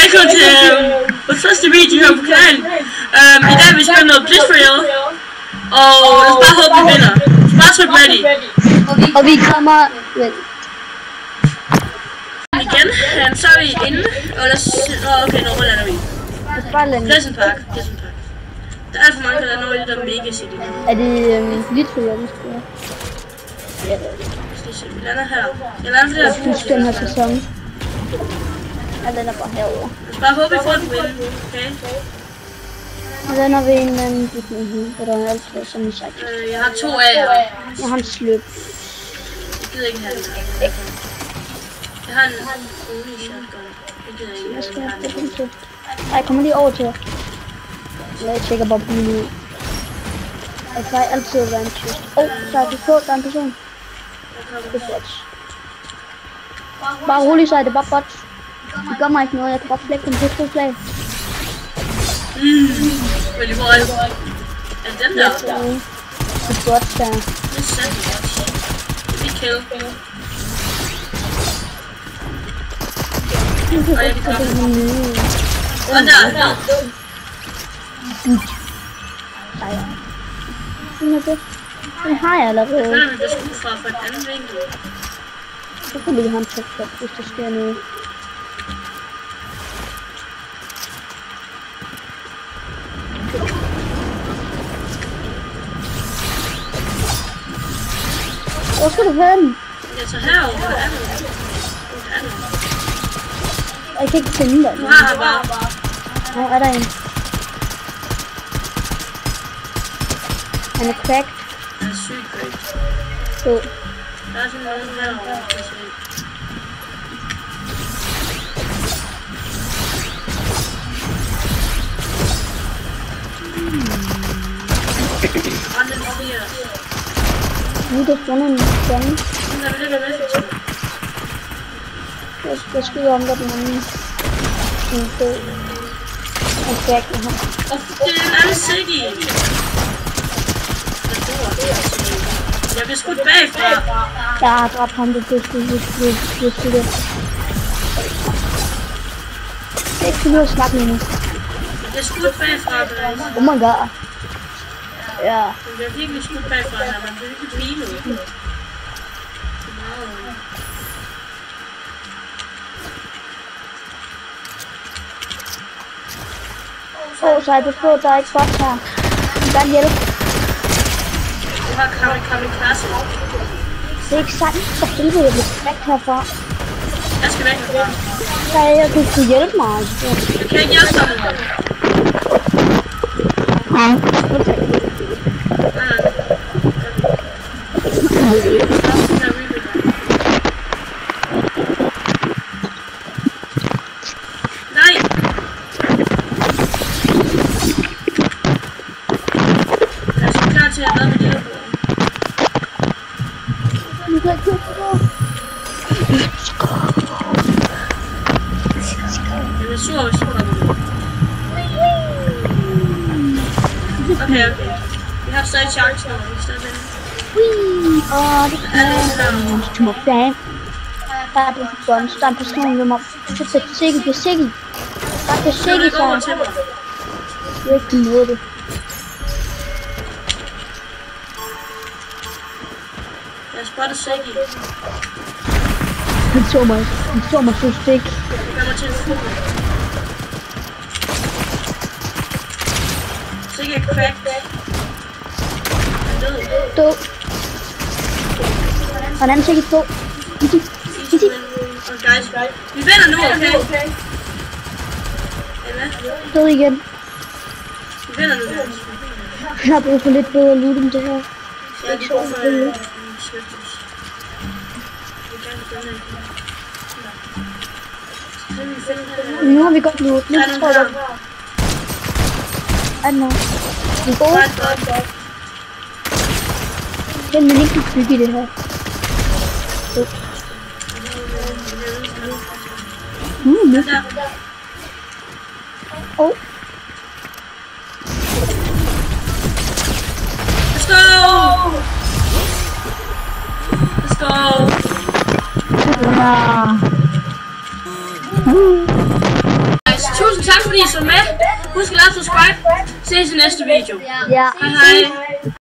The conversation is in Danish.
Velkommen til vores første video her på kanalen. I dag vil vi spille noget Blitz for Real. Og lad os bare håbe, vi vinder. Så bare tryk ready. Og vi kommer... Igen, så er vi inde. Og lad os... Okay, nu lander vi. Pleasant Park. Der er alt for mange, der lander over i det der Mega City. Er det Blitz for Real? Ja. Vi lander her. Jeg lander for det her hus. Den her sæson. Jeg lander bare herovre. Lad os bare håbe, vi får den win. Okay? Jeg lander ved en eller anden bygning, hvor der er altid sådan en sagt. Jeg har 2 af jer. Jeg har en sløb. Jeg gider ikke have den her. Jeg har en rolig shotgun. Jeg gider ikke. Jeg skal have den til. Jeg kommer lige over til jer. Jeg tjekker bare bilen ud. Jeg plejer altid at være en twist. Så er det på, der er en person. Det er bots. Bare rolig, så er det bare bots. Det gør mig ikke noget, jeg kan godt flække dem på 2 slag. Men hvor er det? Er det den der? Det er bots der. Det er sandt bots. Det er kill. Og jeg kan komme. Og der. Den har jeg allerede. Jeg føler, vi bliver skudt fra en anden vinkel. Så kan vi have en tæt, hvis der sker noget. Hvor skal du hen? Jeg tager herover. Hvor er du? Jeg kan ikke finde dig. Du har her bare. Hvor er der en? Han er cracked. Han er sygt cracked. Så. Der er sådan nogen herovre. Og den siger. Nu er der fundet en stjerne. Der vil det være effektivt. Jeg skyder om, hvad den anden. En død. En cracked her. Og det er en anden Siggy. Jeg bliver skudt bagfra. Jeg har dræbt ham, det er skudt. Jeg ikke finde ud af at snakke med nu. Jeg bliver skudt bagfra. Oh my god. Ja. Jeg bliver virkelig skudt bagfra her, man bliver virkelig beamet. Så er det på, der er ikke godt her. Jeg kan hjælpe. Du har kamikaze. Det er ikke sandt, for helvede, jeg bliver krækt herfra. Jeg skal væk herfra. Ja, du kunne hjælpe mig. Altså. Jeg kan ikke hjælpe dig med det. Nej! Jeg er så klar til at redde mit hjælp. Nu kan jeg købe på. Jeg er sur, hvis du kommer ud. Okay. Vi har stadig chance nu. Vi er stadig inde. Det er du må bag. Der er på buns. Der er en person ved mig. Det er Siggy. Det er Siggy. Der er Siggy, så over til mig. jeg vil ikke møde det. Jeg spottet Siggy. Han så mig så stik. Jeg kommer til en fugl. Siggy er cracked. Han er død. Død. Og en anden Siggy død. Easy. Og guys, vi vinder nu, okay? Død igen. Vi vinder nu, guys. Jeg har brug for lidt bedre loot end det her. Jeg har ikke brug for slippers. Nu har vi godt loot. Nu tror jeg godt. Er den her? Vi er gode. Den vil ikke bygge i det her. Nu. Oh. Let's go! Let's go! Ja. Guys, tak fordi I så med. Husk at like, subscribe. Ses i næste video. Ja. Hej hej.